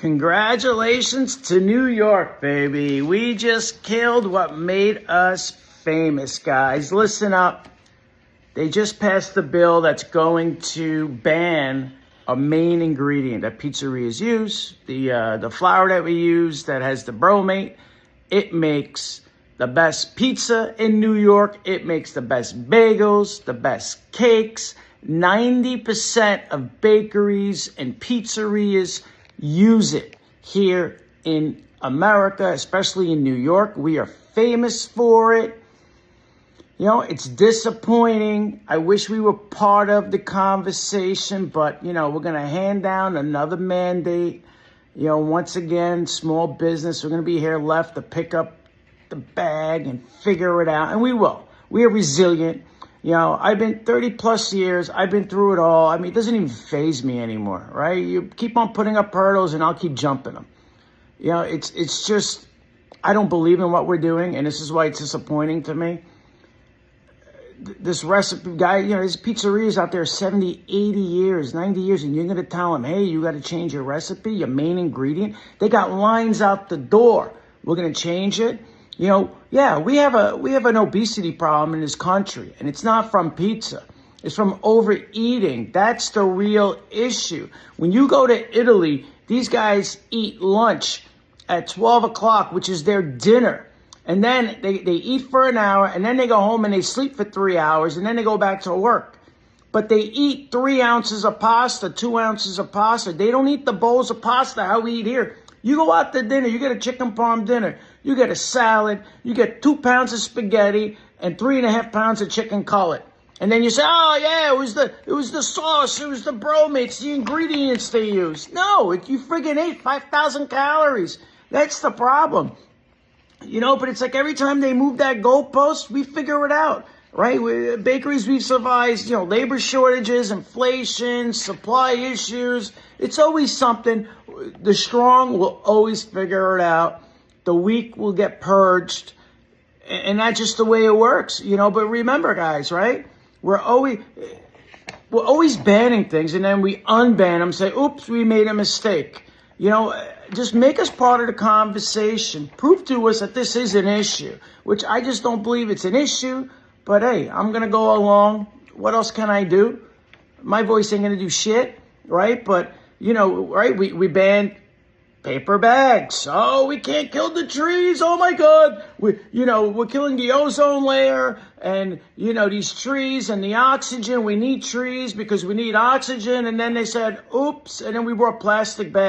Congratulations to New York, baby. We just killed what made us famous, guys. Listen up. They just passed the bill that's going to ban a main ingredient that pizzerias use. The flour that we use that has the bromate. It makes the best pizza in New York. It makes the best bagels, the best cakes. 90% of bakeries and pizzerias use it here in America, especially in New York. We are famous for it. You know, it's disappointing. I wish we were part of the conversation, but, you know, we're going to hand down another mandate. You know, once again, small business, we're going to be here left to pick up the bag and figure it out. And we will. We are resilient. You know, I've been 30 plus years. I've been through it all. I mean, it doesn't even faze me anymore, right? You keep on putting up hurdles and I'll keep jumping them. You know, it's just, I don't believe in what we're doing. And this is why it's disappointing to me. This recipe guy, you know, there's pizzerias out there 70, 80 years, 90 years. And you're going to tell them, hey, you got to change your recipe, your main ingredient. They got lines out the door. We're going to change it. You know, yeah, we have an obesity problem in this country, and it's not from pizza. It's from overeating. That's the real issue. When you go to Italy, these guys eat lunch at 12 o'clock, which is their dinner. And then they eat for an hour, and then they go home and they sleep for 3 hours, and then they go back to work. But they eat 3 ounces of pasta, 2 ounces of pasta. They don't eat the bowls of pasta how we eat here. You go out to dinner, you get a chicken parm dinner, you get a salad, you get 2 pounds of spaghetti and 3.5 pounds of chicken cutlet. And then you say, oh yeah, it was the sauce, it was the bromates, the ingredients they use. No, you friggin' ate 5,000 calories. That's the problem. You know, but it's like every time they move that goalpost, we figure it out, right? Bakeries, we've survived, you know, labor shortages, inflation, supply issues. It's always something. The strong will always figure it out. The weak will get purged. And that's just the way it works, you know. But remember, guys, right? We're always banning things, and then we unban them, say, oops, we made a mistake. You know, just make us part of the conversation. Prove to us that this is an issue, which I just don't believe it's an issue. But hey, I'm going to go along. What else can I do? My voice ain't going to do shit, right? But, you know, right, we banned paper bags. Oh, we can't kill the trees. Oh, my God. We're killing the ozone layer and, you know, these trees and the oxygen. We need trees because we need oxygen. And then they said, oops. And then we brought plastic bags.